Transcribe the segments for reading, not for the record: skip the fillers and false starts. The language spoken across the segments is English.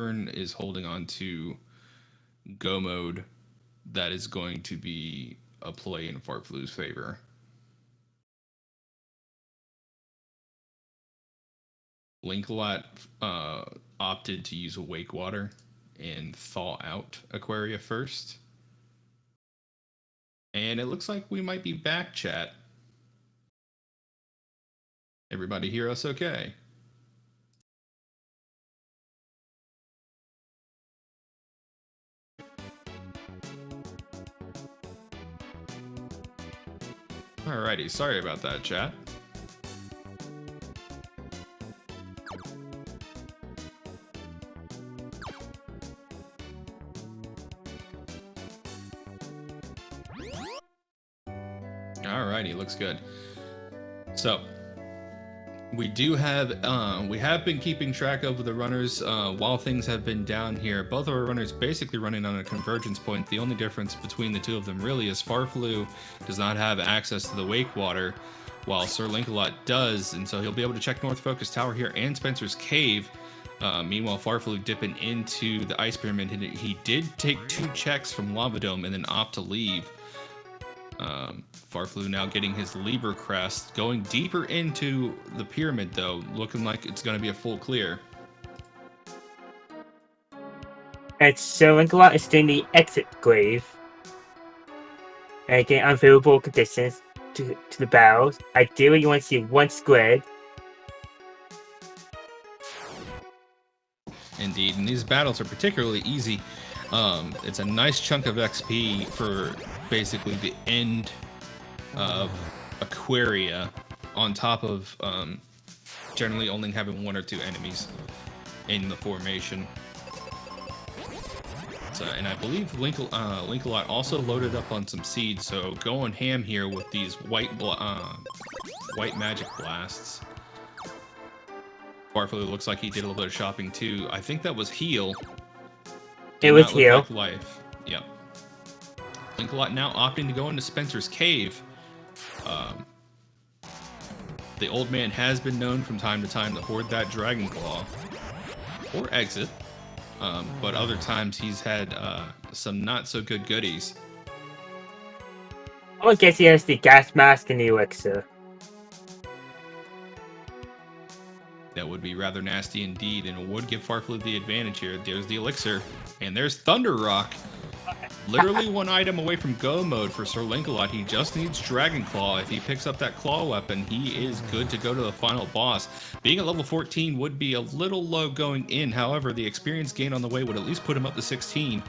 Wyvern is holding on to go mode. That is going to be a play in farfelu's favor. Linkalot opted to use Wake Water and thaw out Aquaria first. And it looks like we might be back, chat. Everybody hear us okay? Alrighty, sorry about that, chat. Alrighty, looks good. So we do have we have been keeping track of the runners while things have been down here. Both of our runners basically running on a convergence point. The only difference between the two of them really is farfelu does not have access to the Wake Water, while SirLinkalot does, and so he'll be able to check North Focus Tower here and Spencer's Cave. Meanwhile, farfelu dipping into the Ice Pyramid. He did take 2 checks from Lava Dome and then opt to leave. Farfelu now getting his Lieber crest, going deeper into the pyramid though, looking like it's going to be a full clear. And SirLinkalot is doing the exit glaive. And getting unfavorable conditions to the barrels. Ideally, you want to see 1 squid. Indeed, and these battles are particularly easy. It's a nice chunk of XP for basically the end of Aquaria, on top of generally only having 1 or 2 enemies in the formation. So, and I believe Linkalot also loaded up on some seeds, so going ham here with these white magic blasts. Farfelu looks like he did a little bit of shopping too. I think that was heal. It was heal. Like life. Yep. Linkalot now opting to go into Spencer's Cave. The old man has been known from time to time to hoard that Dragon Claw or exit, but other times he's had some not so good goodies. I guess he has the gas mask and the elixir. That would be rather nasty indeed, and it would give farfelu the advantage here. There's the elixir, and there's Thunder Rock. Literally 1 item away from go mode for SirLinkalot. He just needs Dragon Claw. If he picks up that claw weapon, he is good to go to the final boss. Being at level 14 would be a little low going in. However, the experience gain on the way would at least put him up to 16.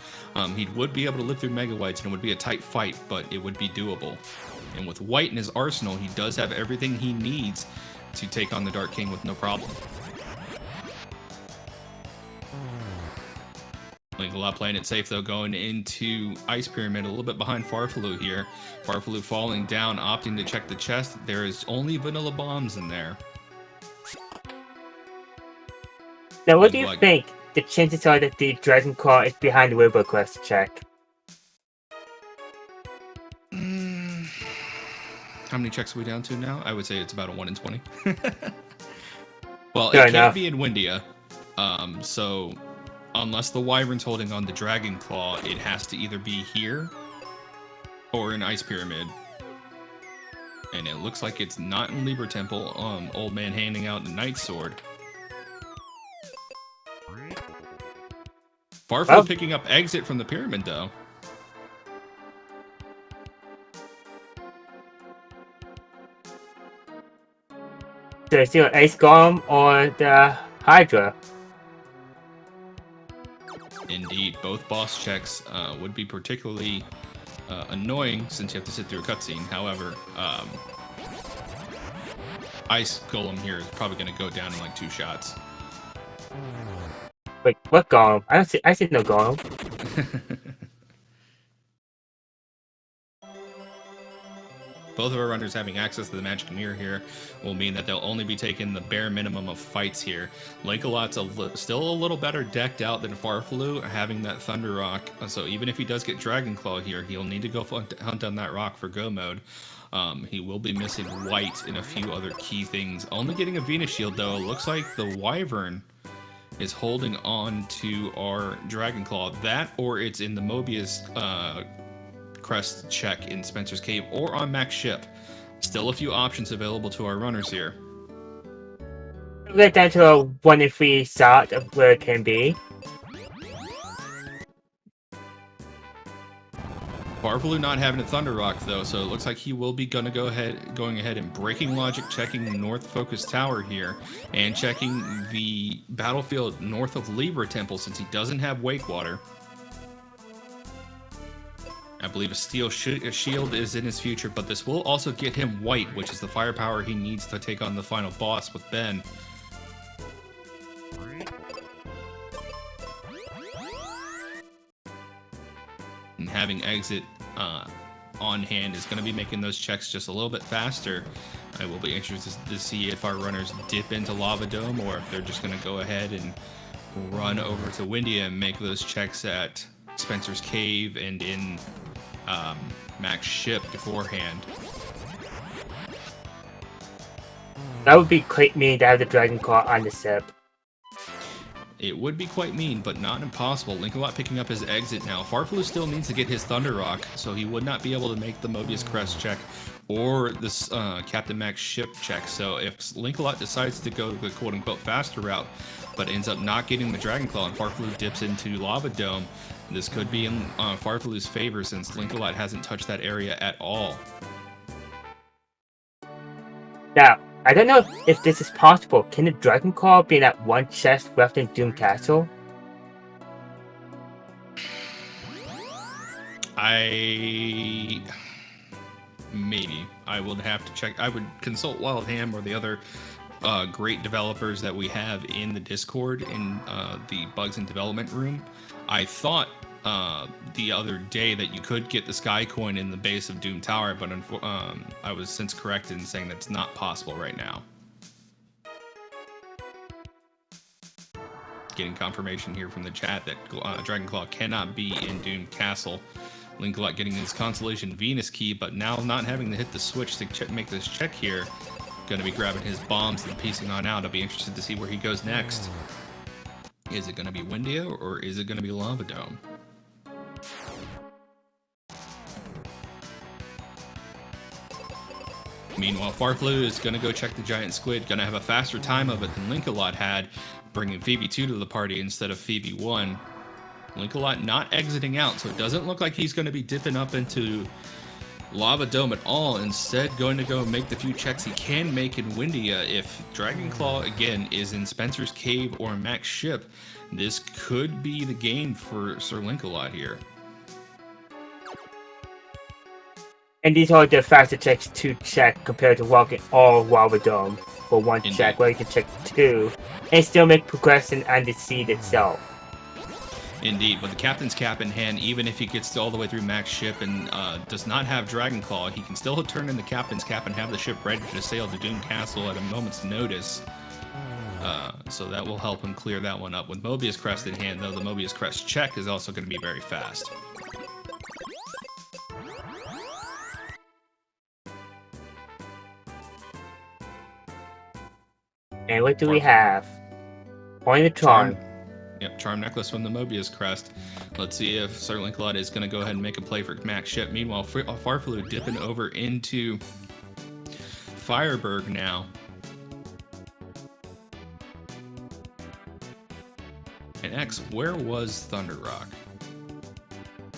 He would be able to live through Mega Whites, and it would be a tight fight, but it would be doable. And with White in his arsenal, he does have everything he needs to take on the Dark King with no problem. Linkalot playing it safe though, going into Ice Pyramid a little bit behind farfelu here. Farfelu falling down, opting to check the chest. There is only vanilla bombs in there. Now, what do you think the chances are that the Dragon Claw is behind the Robo Quest check? How many checks are we down to now? I would say it's about a 1 in 20. Well, Fair it enough. can't be in Windia. So unless the Wyvern's holding on the Dragon Claw, it has to either be here or in Ice Pyramid. And it looks like it's not in Lieber Temple. Old man handing out the Knight Sword. farfelu picking up exit from the pyramid though. There's still an Ace Golem or the Hydra. Indeed, both boss checks would be particularly annoying since you have to sit through a cutscene. However, Ice Golem here is probably going to go down in like 2 shots. Wait, what Golem? I see no Golem. Both of our runners having access to the magic mirror here will mean that they'll only be taking the bare minimum of fights here. Linkalot's still a little better decked out than farfelu, having that Thunder Rock. So even if he does get Dragon Claw here, he'll need to go hunt down that rock for go mode. He will be missing White and a few other key things. Only getting a Venus Shield though. Looks like the Wyvern is holding on to our Dragon Claw. That, or it's in the Mobius crest check in Spencer's Cave or on Mac's ship. Still a few options available to our runners here. We'll get down to a 1 in 3 shot of where it can be. farfelu not having a Thunder Rock though, so it looks like he will be going ahead and breaking logic, checking the North Focus Tower here, and checking the battlefield north of Libra Temple since he doesn't have Wake Water. I believe a steel shield is in his future, but this will also get him white, which is the firepower he needs to take on the final boss with Ben. And having exit on hand is going to be making those checks just a little bit faster. I will be interested to see if our runners dip into Lava Dome or if they're just going to go ahead and run over to Windia and make those checks at Spencer's Cave and in Mac's ship beforehand. That would be quite mean to have the Dragon Claw on the ship. It would be quite mean, but not impossible. Linkalot picking up his exit now. farfelu still needs to get his Thunder Rock, so he would not be able to make the Mobius Crest check or this Captain Mac's ship check. So if Linkalot decides to go the quote-unquote faster route, but ends up not getting the Dragon Claw and farfelu dips into Lava Dome, this could be in farfelu's favor since Linkalot hasn't touched that area at all. Now, I don't know if this is possible. Can the Dragon Claw be in that one chest left in Doom Castle? Maybe. I would have to check. I would consult Wild Ham or the other great developers that we have in the Discord in the Bugs and Development room. I thought the other day that you could get the Sky Coin in the base of Doom Tower, but I was since corrected in saying that's not possible right now. Getting confirmation here from the chat that Dragon Claw cannot be in Doom Castle. Linkalot getting his Constellation Venus key, but now not having to hit the switch to make this check here. Going to be grabbing his bombs and piecing on out. I'll be interested to see where he goes next. Is it going to be Windia or is it going to be Lava Dome? Meanwhile, farfelu is going to go check the giant squid. Going to have a faster time of it than Linkalot had, bringing Phoebe 2 to the party instead of Phoebe 1. Linkalot not exiting out, so it doesn't look like he's going to be dipping up into Lava Dome at all. Instead, going to go make the few checks he can make in Windia. If Dragon Claw, again, is in Spencer's Cave or Mac's ship, this could be the game for SirLinkalot here. And these are the faster checks to check compared to walking all Lava Dome for one Indeed. check, where you can check 2 and still make progression on the seed itself. Indeed, with the Captain's Cap in hand, even if he gets all the way through Mac's ship and does not have Dragon Claw, he can still turn in the Captain's Cap and have the ship ready to sail to Doom Castle at a moment's notice. So that will help him clear that one up. With Mobius Crest in hand, though, the Mobius Crest check is also going to be very fast. And what do we have? Only the charm. Yep, charm necklace from the Mobius Crest. Let's see if SirLinkalot is going to go ahead and make a play for Mac's ship. Meanwhile, farfelu dipping over into Fireberg now. And X, where was Thunder Rock?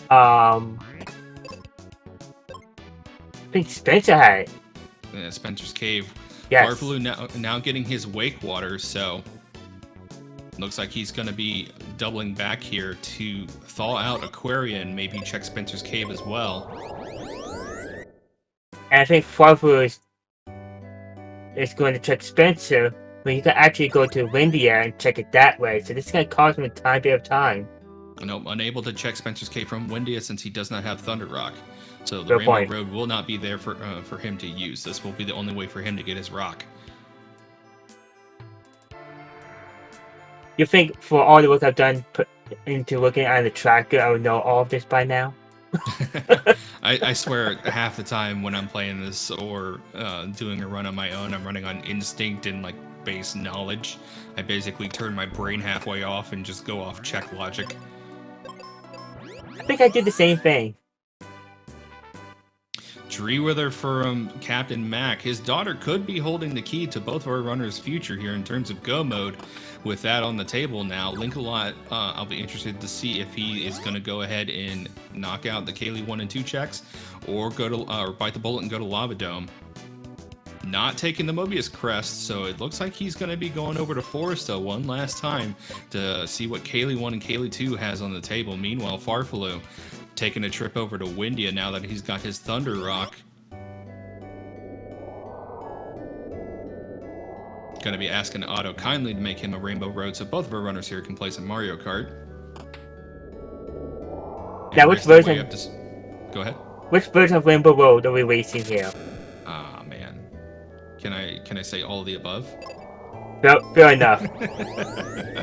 I think Spencer had it. Yeah, Spencer's Cave. Yes. farfelu now getting his Wake Water, so looks like he's going to be doubling back here to thaw out Aquaria and maybe check Spencer's Cave as well. And I think farfelu is going to check Spencer, but you can actually go to Windia and check it that way. So this is going to cost him a tiny bit of time. Nope, unable to check Spencer's Cave from Windia since he does not have Thunder Rock. So the Good Rainbow point. Road will not be there for him to use. This will be the only way for him to get his rock. You think for all the work I've done put into looking at the tracker, I would know all of this by now? I swear half the time when I'm playing this or doing a run on my own, I'm running on instinct and like base knowledge. I basically turn my brain halfway off and just go off check logic. I think I did the same thing. Dreewither from Captain Mac. His daughter could be holding the key to both of our runners' future here in terms of go mode. With that on the table now, Linkalot, I'll be interested to see if he is going to go ahead and knock out the Kaylee 1 and 2 checks, or go to or bite the bullet and go to Lava Dome. Not taking the Mobius crest, so it looks like he's going to be going over to Foresta one last time to see what Kaylee 1 and Kaylee 2 has on the table. Meanwhile, Farfelu taking a trip over to Windia now that he's got his Thunder Rock. Going to be asking Otto kindly to make him a Rainbow Road so both of our runners here can play some Mario Kart. Now, which version? Go ahead. Which version of Rainbow Road are we racing here? Ah, man. Can I say all of the above? No, fair enough.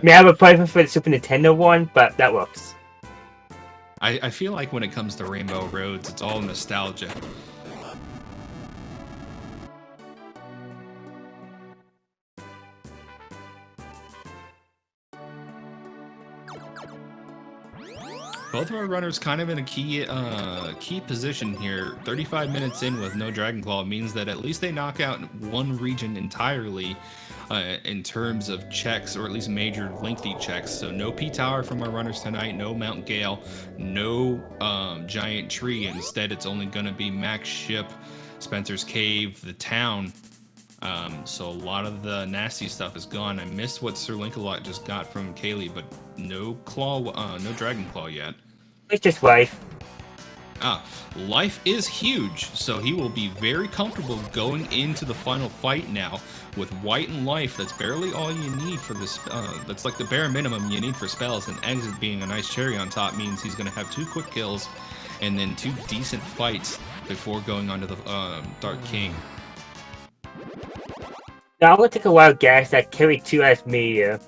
May I have a preference for the Super Nintendo one, but that works. I feel like when it comes to Rainbow Roads, it's all nostalgia. Both of our runners kind of in a key position here. 35 minutes in with no Dragon Claw means that at least they knock out one region entirely in terms of checks, or at least major lengthy checks. So no P-Tower from our runners tonight, no Mount Gale, no Giant Tree. Instead, it's only going to be Max Ship, Spencer's Cave, the town. So a lot of the nasty stuff is gone. I missed what SirLinkalot just got from Kaylee, but no Dragon Claw yet. It's just life. Life is huge, so he will be very comfortable going into the final fight now with White and Life. That's barely all you need for this. That's like the bare minimum you need for spells, and Exit being a nice cherry on top means he's going to have 2 quick kills and then 2 decent fights before going on to the Dark King. Now, I'm going to take a wild guess that Kaylee 2 has Meteor,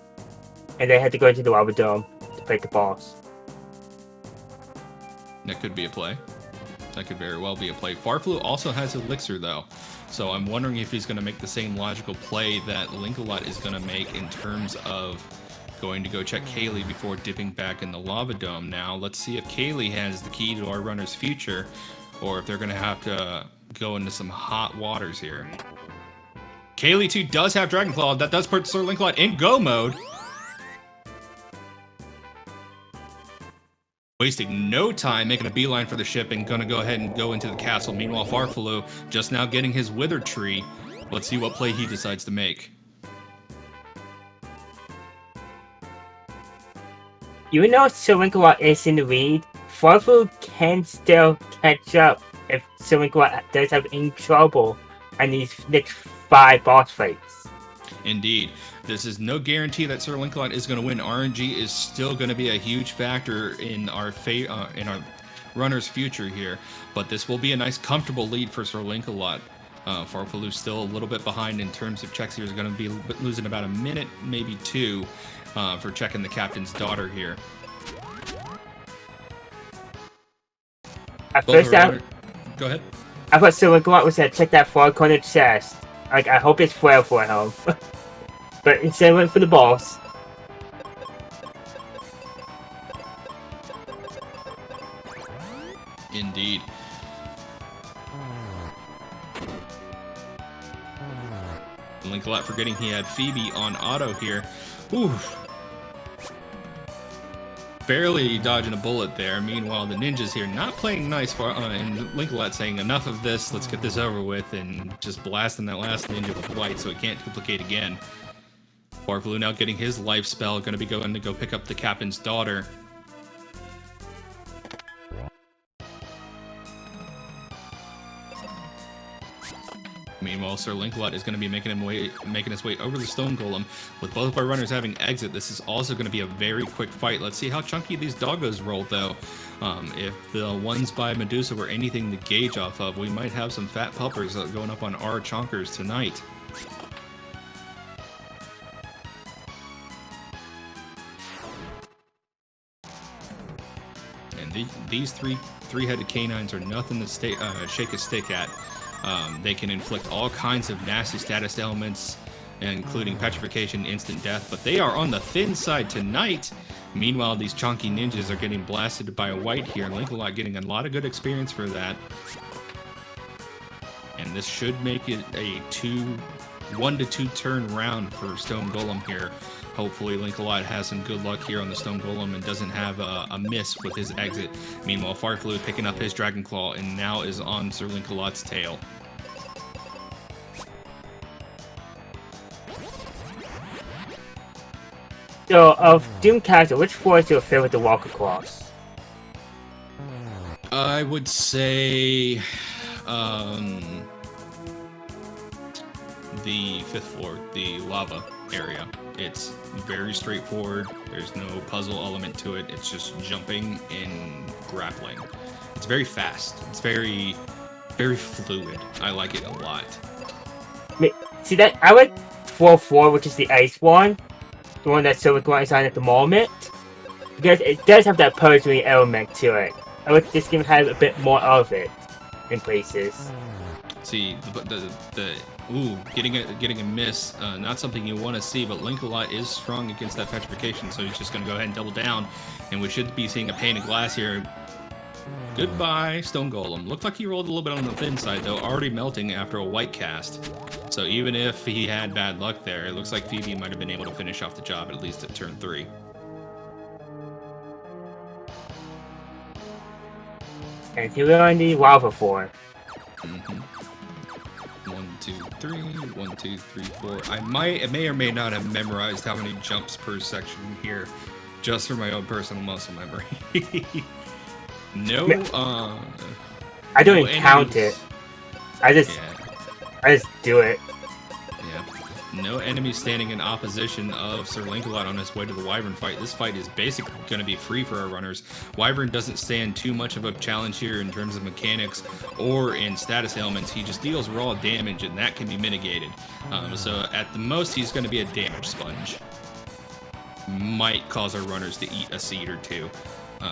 and they had to go into the Lava Dome to fight the boss. That could be a play. That could very well be a play. Farfelu also has Elixir, though. So I'm wondering if he's going to make the same logical play that Linkalot is going to make in terms of going to go check Kaylee before dipping back in the Lava Dome. Now, let's see if Kaylee has the key to our runner's future, or if they're going to have to go into some hot waters here. Kaylee 2 does have Dragon Claw. That does put SirLinkalot in go mode. Wasting no time, making a beeline for the ship and gonna go ahead and go into the castle. Meanwhile, Farfelu just now getting his Wither Tree. Let's see what play he decides to make. Even though SirLinkalot is in the lead, Farfelu can still catch up if SirLinkalot does have any trouble in these next 5 boss fights. Indeed. This is no guarantee that SirLinkalot is going to win. RNG is still going to be a huge factor in our runner's future here, but this will be a nice, comfortable lead for SirLinkalot. Farfelu's still a little bit behind in terms of checks. He's going to be losing about a minute, maybe 2, for checking the captain's daughter here. At first, go ahead. I thought SirLinkalot was going to check that far corner chest. Like, I hope it's flail for him. But instead went for the boss. Indeed. Linkalot forgetting he had Phoebe on auto here. Oof. Barely dodging a bullet there. Meanwhile, the ninjas here not playing nice for and Linkalot saying enough of this, let's get this over with, and just blasting that last ninja with light so it can't duplicate again. Farfelu now getting his life spell, going to be going to go pick up the captain's daughter. Meanwhile, SirLinkalot is going to be making his way over the Stone Golem. With both of our runners having exit, this is also going to be a very quick fight. Let's see how chunky these doggos roll, though. If the ones by Medusa were anything to gauge off of, we might have some fat puppers going up on our chonkers tonight. And these three-headed canines are nothing to shake a stick at. They can inflict all kinds of nasty status elements including petrification, instant death, but they are on the thin side tonight. Meanwhile, these chunky ninjas are getting blasted by a white here. Linkalot getting a lot of good experience for that. And this should make it a 1 to 2 turn round for Stone Golem here. Hopefully Linkalot has some good luck here on the Stone Golem and doesn't have a miss with his exit. Meanwhile, farfelu picking up his Dragon Claw and now is on SirLinkalot's tail. So, of Doom character, which 4 is your favorite to walk across? I would say the 5th floor, the lava area. It's very straightforward. There's no puzzle element to it. It's just jumping and grappling. It's very fast. It's very, very fluid. I like it a lot. See that? I like 4-4, which is the ice one. The one that SirLinkalot is on at the moment. Because it does have that puzzling element to it. I wish this game had a bit more of it in places. See, getting a miss, not something you want to see, but Linkalot is strong against that petrification, so he's just going to go ahead and double down, and we should be seeing a pane of glass here. Goodbye, Stone Golem. Looked like he rolled a little bit on the thin side, though, already melting after a white cast. So even if he had bad luck there, it looks like Phoebe might have been able to finish off the job, at least at turn 3. And here we're on the lava floor. 1, 2, 3, 1, 2, 3, 4. I may or may not have memorized how many jumps per section here, just for my own personal muscle memory. I don't even count it. I just do it. Yeah. No enemies standing in opposition of SirLinkalot on his way to the Wyvern fight. This fight is basically going to be free for our runners. Wyvern doesn't stand too much of a challenge here in terms of mechanics or in status ailments. He just deals raw damage, and that can be mitigated. So at the most, he's going to be a damage sponge. Might cause our runners to eat a seed or two.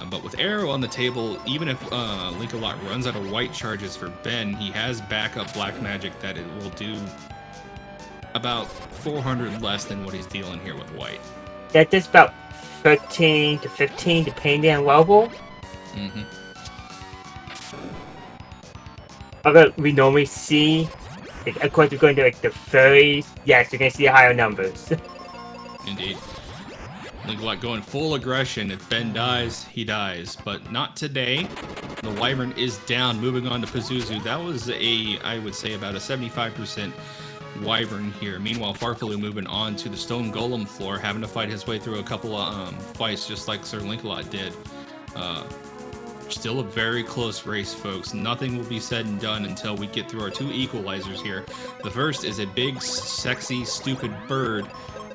But with Arrow on the table, even if Linkalot runs out of white charges for Ben, he has backup black magic that it will do about 400 less than what he's dealing here with white. That does about 13 to 15 depending on level. Although we normally see, of course, we're going to like the 30s. Yes, you're going to see higher numbers. Indeed. Linkalot going full aggression. If Ben dies, he dies. But not today. The Wyvern is down. Moving on to Pazuzu. That was I would say, about a 75% Wyvern here. Meanwhile, farfelu moving on to the Stone Golem floor, having to fight his way through a couple of fights just like SirLinkalot did. Still a very close race, folks. Nothing will be said and done until we get through our 2 equalizers here. The first is a big, sexy, stupid bird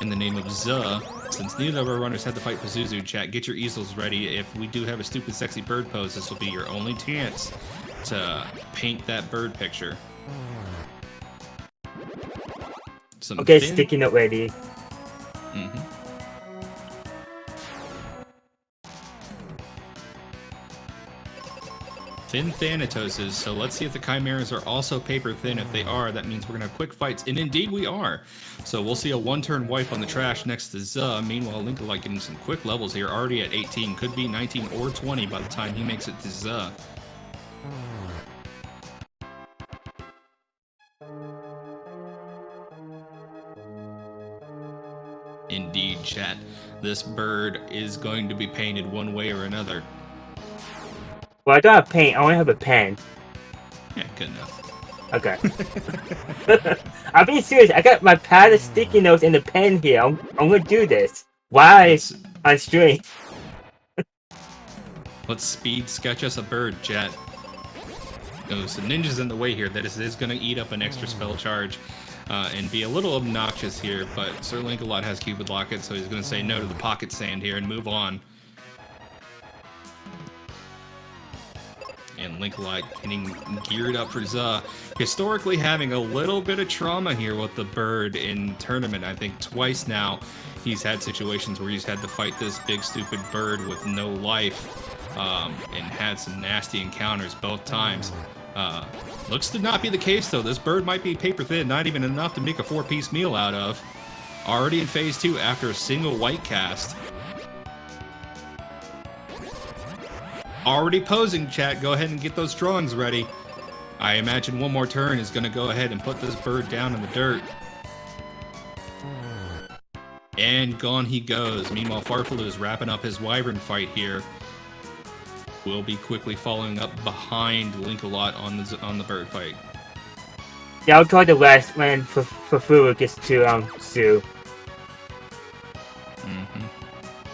in the name of Zuh. Since neither of our runners had to fight Pazuzu, chat, get your easels ready. If we do have a stupid, sexy bird pose, this will be your only chance to paint that bird picture. Okay, sticky note ready. Thin Thanatoses, so let's see if the Chimeras are also paper thin. If they are, that means we're going to have quick fights, and indeed we are. So we'll see a 1-turn wipe on the trash next to Zuh. Meanwhile, Linkalot getting some quick levels here, already at 18. Could be 19 or 20 by the time he makes it to Zuh. Indeed, chat. This bird is going to be painted one way or another. Well, I don't have paint. I only have a pen. Yeah, good enough. Okay. I'm being serious. I got my pad of sticky notes and the pen here. I'm gonna do this. Why on stream? Let's speed sketch us a bird, chat. Oh, so Ninja's in the way here. That is going to eat up an extra spell charge and be a little obnoxious here, but SirLinkalot has Cupid Locket, so he's going to say no to the pocket sand here and move on. And Linkalot getting geared up for Zuh. Historically having a little bit of trauma here with the bird in tournament. I think twice now he's had situations where he's had to fight this big stupid bird with no life and had some nasty encounters both times. Looks to not be the case, though. This bird might be paper thin, not even enough to make a 4-piece meal out of. Already in phase 2 after a single white cast. Already posing, chat. Go ahead and get those drawings ready. I imagine one more turn is going to go ahead and put this bird down in the dirt. And gone he goes. Meanwhile, farfelu is wrapping up his wyvern fight here. Will be quickly following up behind Linkalot on the bird fight. Yeah, I'll try the last when farfelu gets to Sue.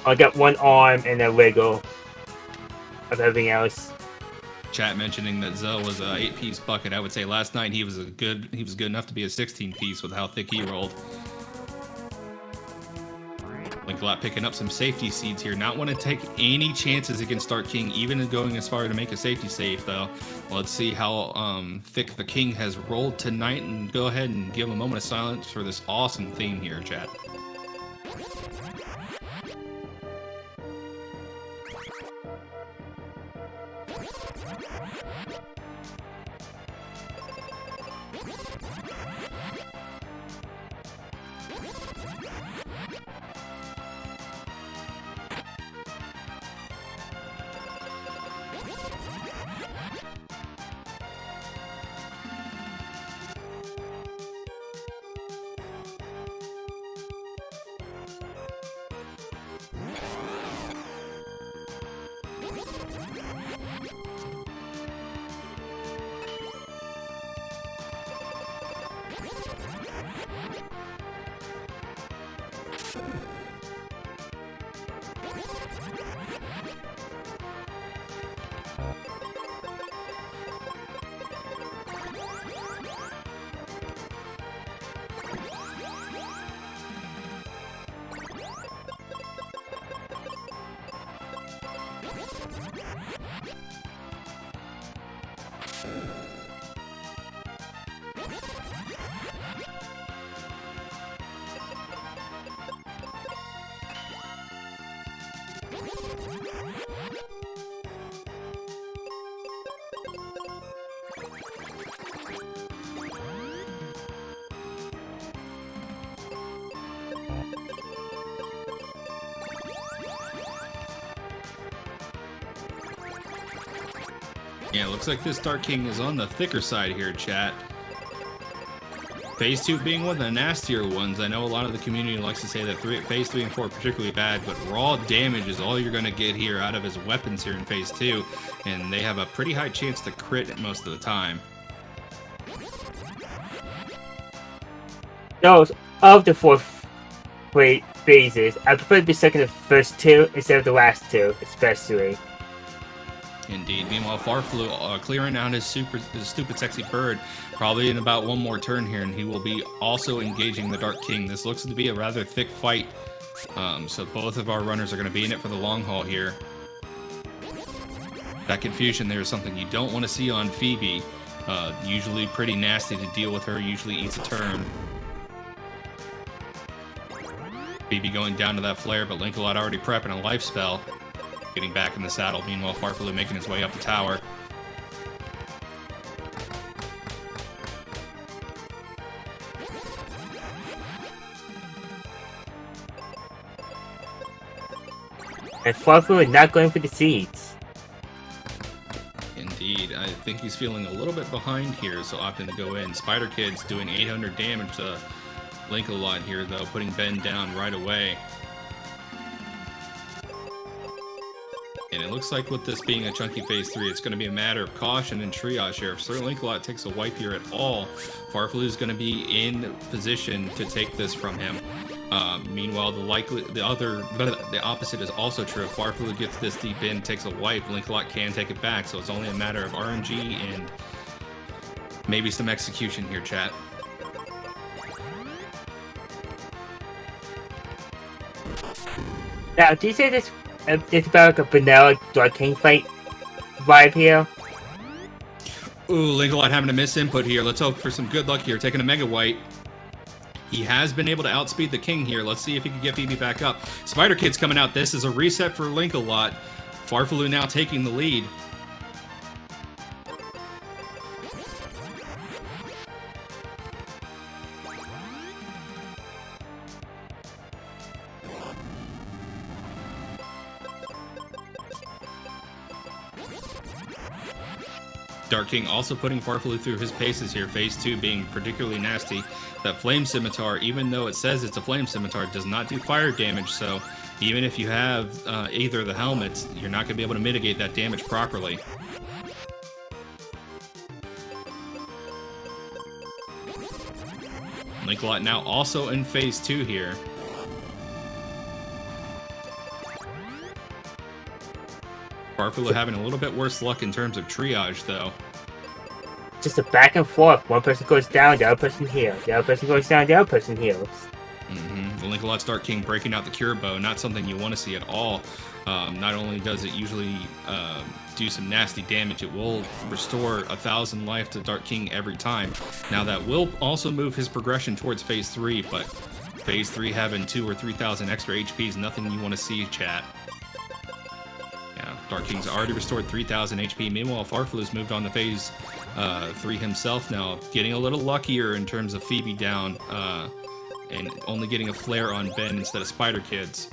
I'll get one arm and a wiggle of everything else. Chat mentioning that Zoe was a 8-piece bucket. I would say last night he was good enough to be a 16-piece with how thick he rolled. Linkalot picking up some safety seeds here. Not want to take any chances against Dark King, even going as far to make a safety save, though. Let's see how thick the King has rolled tonight, and go ahead and give a moment of silence for this awesome theme here, chat. Yeah, looks like this Dark King is on the thicker side here, chat. Phase 2 being one of the nastier ones. I know a lot of the community likes to say that Phase 3 and 4 are particularly bad, but raw damage is all you're going to get here out of his weapons here in Phase 2, and they have a pretty high chance to crit most of the time. Those of the 4 phases, I prefer to be second the first 2 instead of the last 2, especially. Indeed. Meanwhile, farfelu clearing out his stupid sexy bird, probably in about one more turn here, and he will be also engaging the Dark King. This looks to be a rather thick fight, so both of our runners are going to be in it for the long haul here. That confusion there is something you don't want to see on Phoebe. Usually pretty nasty to deal with her, usually eats a turn. Phoebe going down to that flare, but Linkalot already prepping a life spell. Getting back in the saddle. Meanwhile, farfelu making his way up the tower. And farfelu is not going for the seeds. Indeed. I think he's feeling a little bit behind here, so opting to go in. Spider Kid's doing 800 damage to Linkalot here, though, putting Ben down right away. And it looks like with this being a chunky Phase 3, it's going to be a matter of caution and triage here. If SirLinkalot takes a wipe here at all, farfelu is going to be in position to take this from him. Meanwhile, the opposite is also true. If farfelu gets this deep in, takes a wipe, Linkalot can take it back. So it's only a matter of RNG and maybe some execution here, chat. Now, do you say this? It's about like a vanilla Dark King fight vibe here. Ooh, Linkalot having a misinput here. Let's hope for some good luck here. Taking a Mega White. He has been able to outspeed the King here. Let's see if he can get Phoebe back up. Spider Kid's coming out. This is a reset for Linkalot. farfelu now taking the lead. Dark King also putting Farfelu through his paces here. Phase 2 being particularly nasty. That Flame Scimitar, even though it says it's a Flame Scimitar, does not do fire damage, so even if you have either of the helmets, you're not going to be able to mitigate that damage properly. Linkalot now also in Phase 2 here. Farfelu having a little bit worse luck in terms of triage, though. Just a back and forth. One person goes down, the other person heals. The other person goes down, the other person heals. Linkalot's Dark King breaking out the Cure Bow, not something you want to see at all. Not only does it usually do some nasty damage, it will restore 1,000 life to Dark King every time. Now that will also move his progression towards Phase 3, but Phase 3 having 2,000 or 3,000 extra HP is nothing you want to see, chat. Yeah, Dark King's already restored 3,000 HP. Meanwhile, Farfelu's moved on to Phase 3 himself now, getting a little luckier in terms of Phoebe down, and only getting a flare on Ben instead of Spider Kids.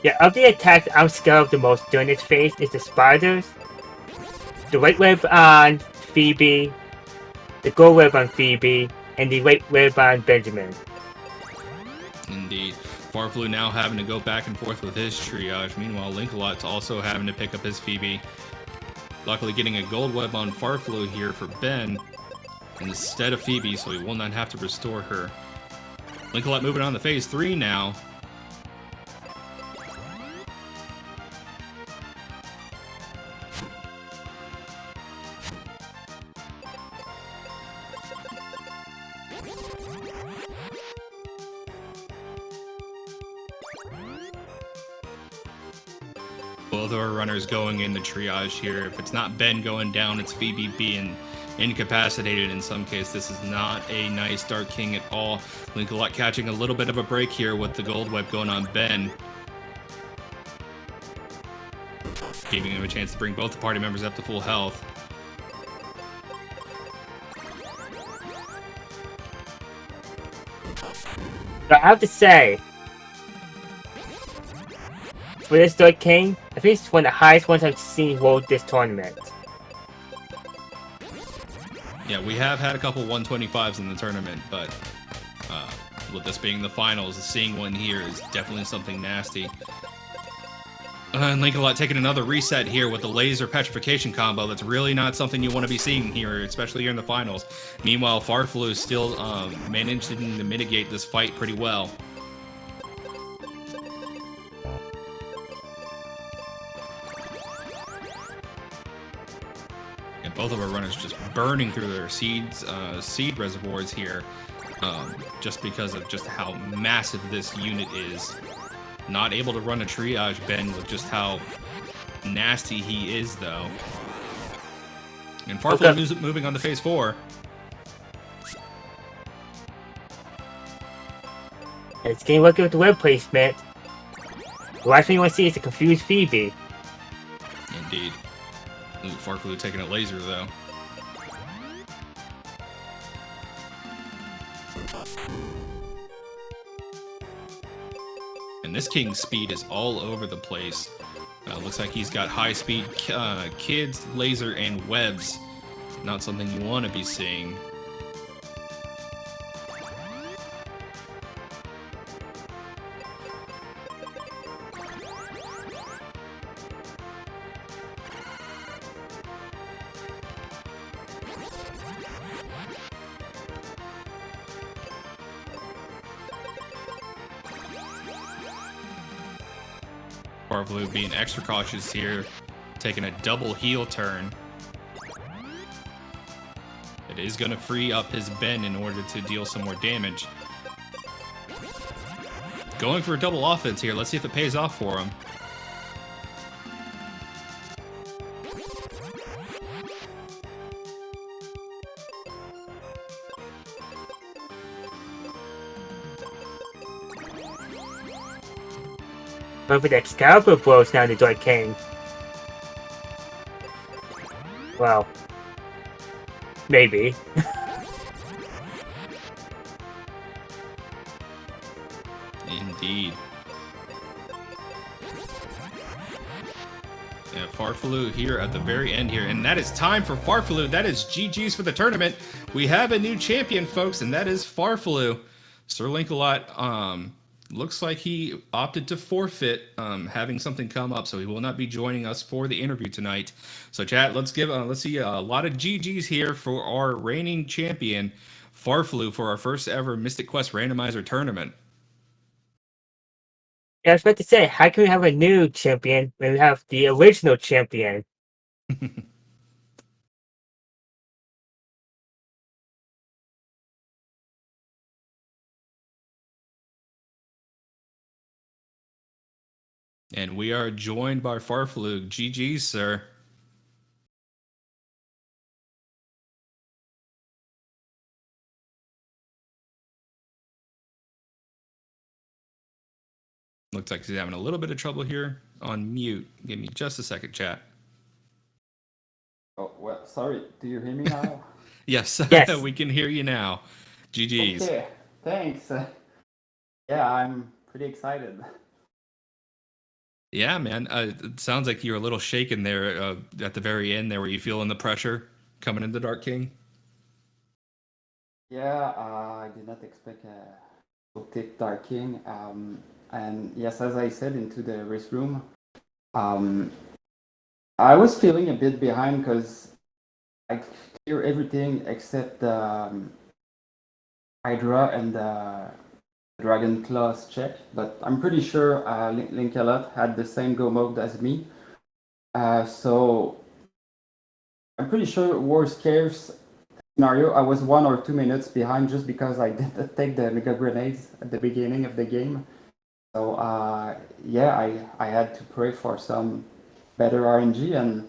Yeah, of the attacks I'm scared of the most during this phase is the spiders, the white web on Phoebe, the gold web on Phoebe, and the white web on Benjamin. Indeed. Farfelu now having to go back and forth with his triage. Meanwhile, Linkalot's also having to pick up his Phoebe. Luckily getting a gold web on Farfelu here for Ben instead of Phoebe, so he will not have to restore her. Linkalot moving on to Phase 3 now. Both of our runners going in the triage here. If it's not Ben going down, it's Phoebe being incapacitated in some case. This is not a nice Dark King at all. Linkalot catching a little bit of a break here with the gold web going on Ben. Giving him a chance to bring both the party members up to full health. But I have to say, for this Dark King, I think it's one of the highest ones I've seen hold this tournament. Yeah, we have had a couple 125s in the tournament, but with this being the finals, seeing one here is definitely something nasty. And Linkalot taking another reset here with the laser petrification combo. That's really not something you want to be seeing here, especially here in the finals. Meanwhile, Farfelu is still managing to mitigate this fight pretty well. And both of our runners just burning through their seed reservoirs here, just because of just how massive this unit is. Not able to run a triage Ben with just how nasty he is, though. And Farfelu moving on to Phase 4. It's getting lucky with the web placement. The last thing you want to see is a confused Phoebe. Indeed. Ooh, Farfelu taking a laser, though. And this King's speed is all over the place. Looks like he's got high speed kids, laser, and webs. Not something you want to be seeing. Farfelu being extra cautious here, taking a double heel turn. It is going to free up his Ben in order to deal some more damage. Going for a double offense here. Let's see if it pays off for him. Perfect Excalibur blows down the Dark King. Well, maybe. Indeed. farfelu here at the very end here, and that is time for farfelu. That is GG's for the tournament. We have a new champion, folks, and that is farfelu. SirLinkalot, looks like he opted to forfeit, having something come up, so he will not be joining us for the interview tonight. So chat, let's see a lot of GG's here for our reigning champion, farfelu, for our first ever Mystic Quest Randomizer tournament. Yeah, I was about to say, how can we have a new champion when we have the original champion? And we are joined by farfelu. GG's, sir. Looks like he's having a little bit of trouble here on mute. Give me just a second, chat. Oh, well, sorry. Do you hear me now? Yes, Yes. We can hear you now. GG's. Okay, thanks. Yeah, I'm pretty excited. Yeah, man. It sounds like you're a little shaken there at the very end there. Were you feeling the pressure coming into Dark King? Yeah, I did not expect to take Dark King. And yes, as I said, into the race room, I was feeling a bit behind because I clear everything except Hydra and Dragon Claws check, but I'm pretty sure Linkalot had the same go mode as me. So I'm pretty sure worst case scenario, I was 1 or 2 minutes behind just because I didn't take the mega grenades at the beginning of the game. So yeah, I had to pray for some better RNG, and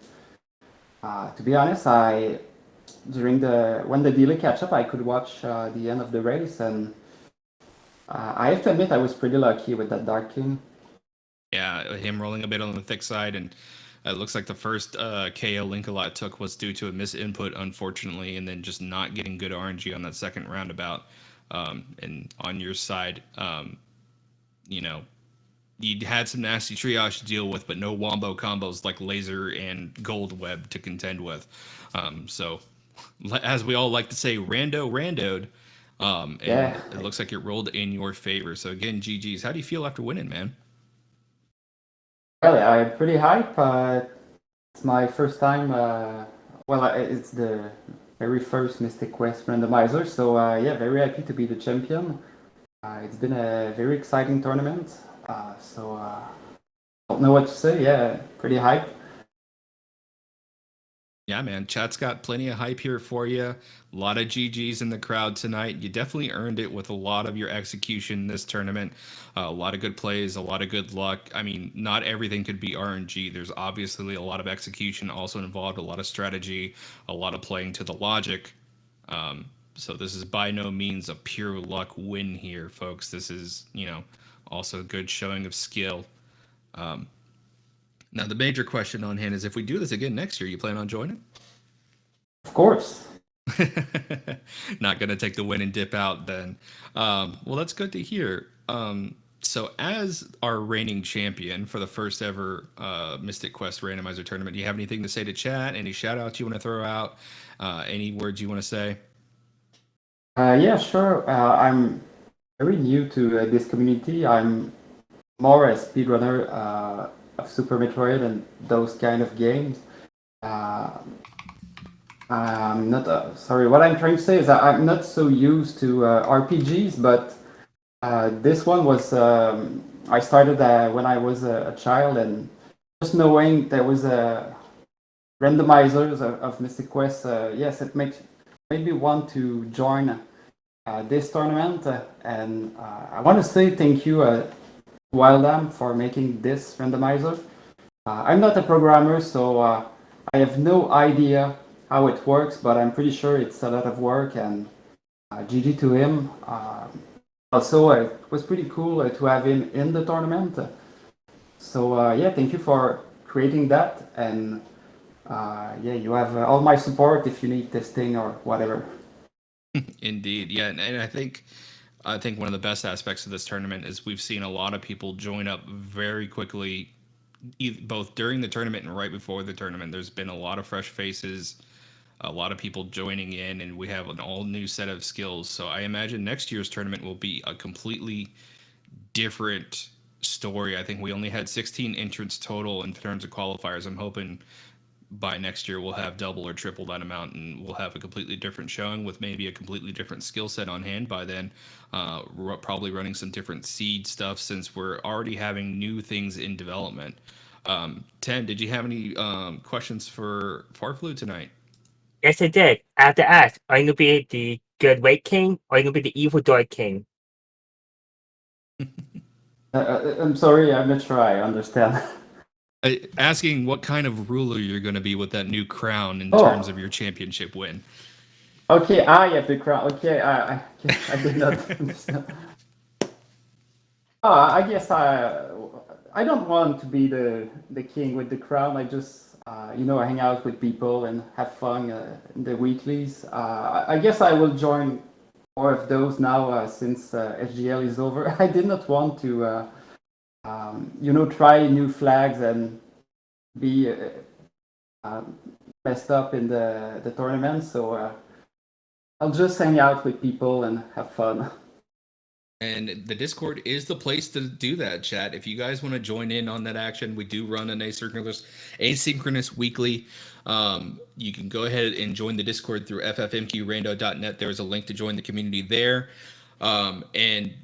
to be honest, when the delay catch up, I could watch the end of the race, and I have to admit I was pretty lucky with that Dark King. Yeah, him rolling a bit on the thick side, and it looks like the first KO Linkalot took was due to a misinput, unfortunately, and then just not getting good RNG on that second roundabout. And on your side, you know, you had some nasty triage to deal with, but no wombo combos like laser and gold web to contend with. So, as we all like to say, randoed. And Yeah. it looks like it rolled in your favor. So again, GG's. How do you feel after winning, man? Well, I'm pretty hype. It's my first time. It's the very first Mystic Quest randomizer. So yeah, very happy to be the champion. It's been a very exciting tournament. Don't know what to say. Yeah, pretty hype. Yeah, man. Chat's got plenty of hype here for you. A lot of GG's in the crowd tonight. You definitely earned it with a lot of your execution in this tournament. A lot of good plays, a lot of good luck. I mean, not everything could be RNG. There's obviously a lot of execution also involved, a lot of strategy, a lot of playing to the logic. So this is by no means a pure luck win here, folks. This is, also a good showing of skill. Now, the major question on hand is, if we do this again next year, you plan on joining? Of course. Not going to take the win and dip out then. Well, that's good to hear. So as our reigning champion for the first ever Mystic Quest Randomizer tournament, do you have anything to say to chat? Any shout outs you want to throw out? Any words you want to say? Yeah, sure. I'm very new to this community. I'm more a speedrunner of Super Metroid and those kind of games. I'm not sorry. What I'm trying to say is that I'm not so used to RPGs, but this one was I started when I was a child, and just knowing there was a randomizers of Mystic Quest, yes, it made me want to join this tournament, and I want to say thank you, Wildam, for making this randomizer. I'm not a programmer, so I have no idea how it works, but I'm pretty sure it's a lot of work, and GG to him. Also, it was pretty cool to have him in the tournament. So yeah, thank you for creating that, and yeah, you have all my support if you need testing or whatever. Indeed, yeah, and I think one of the best aspects of this tournament is we've seen a lot of people join up very quickly both during the tournament and right before the tournament, there's been a lot of fresh faces, a lot of people joining in, and we have an all new set of skills. So I imagine next year's tournament will be a completely different story. I think we only had 16 entrants total in terms of qualifiers. I'm hoping by next year we'll have double or triple that amount, and we'll have a completely different showing with maybe a completely different skill set on hand by then. Probably running some different seed stuff since we're already having new things in development. Ten, did you have any questions for farfelu tonight? Yes, I did. I have to ask, are you going to be the good White King, or are you going to be the evil Dark King? I'm sorry, I'm not sure I understand. Asking what kind of ruler you're going to be with that new crown in Oh. terms of your championship win. Okay, I have the crown. Okay, I did not understand. I guess I don't want to be the king with the crown. I just hang out with people and have fun in the weeklies. I guess I will join more of those now since SGL is over. I did not want to try new flags and be messed up in the tournament. So I'll just hang out with people and have fun. And the Discord is the place to do that, chat. If you guys want to join in on that action, we do run an asynchronous weekly. You can go ahead and join the Discord through ffmqrando.net. There's a link to join the community there. And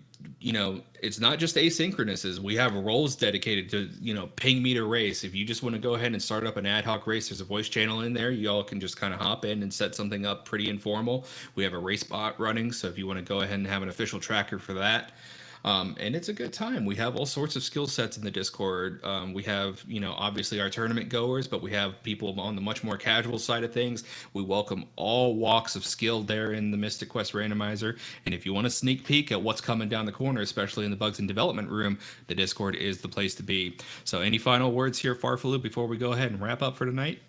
it's not just asynchronous. We have roles dedicated to, ping me to race. If you just want to go ahead and start up an ad hoc race, there's a voice channel in there. You all can just kind of hop in and set something up pretty informal. We have a race bot running. So if you want to go ahead and have an official tracker for that, and it's a good time. We have all sorts of skill sets in the Discord. We have, obviously our tournament goers, but we have people on the much more casual side of things. We welcome all walks of skill there in the Mystic Quest Randomizer. And if you want a sneak peek at what's coming down the corner, especially in the Bugs and Development room, the Discord is the place to be. So any final words here, farfelu, before we go ahead and wrap up for tonight?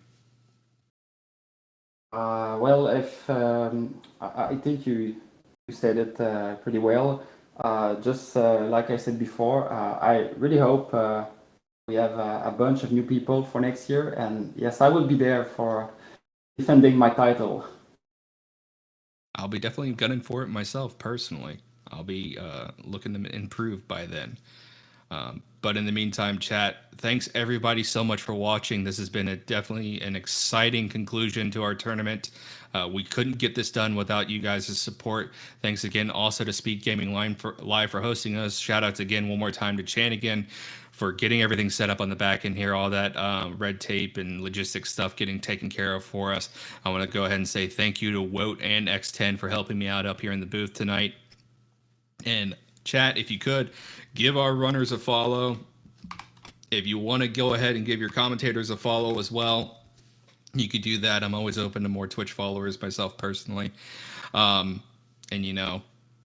Well, if I think you said it pretty well. Just like I said before, I really hope we have a bunch of new people for next year. And yes, I will be there for defending my title. I'll be definitely gunning for it myself personally. I'll be looking to improve by then. But in the meantime, chat, thanks everybody so much for watching. This has been definitely an exciting conclusion to our tournament. We couldn't get this done without you guys' support. Thanks again also to SpeedGaming Live for hosting us. Shout outs again one more time to Chanigan for getting everything set up on the back end here, all that red tape and logistics stuff getting taken care of for us. I want to go ahead and say thank you to Woat and X10 for helping me out up here in the booth tonight. And chat, if you could, give our runners a follow. If you want to go ahead and give your commentators a follow as well, you could do that. I'm always open to more Twitch followers myself personally. And,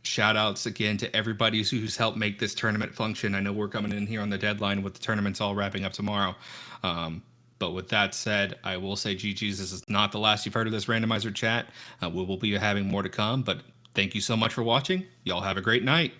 shout outs again to everybody who's helped make this tournament function. I know we're coming in here on the deadline with the tournaments all wrapping up tomorrow. But with that said, I will say, GG's, this is not the last you've heard of this randomizer chat. We will be having more to come, but thank you so much for watching. Y'all have a great night.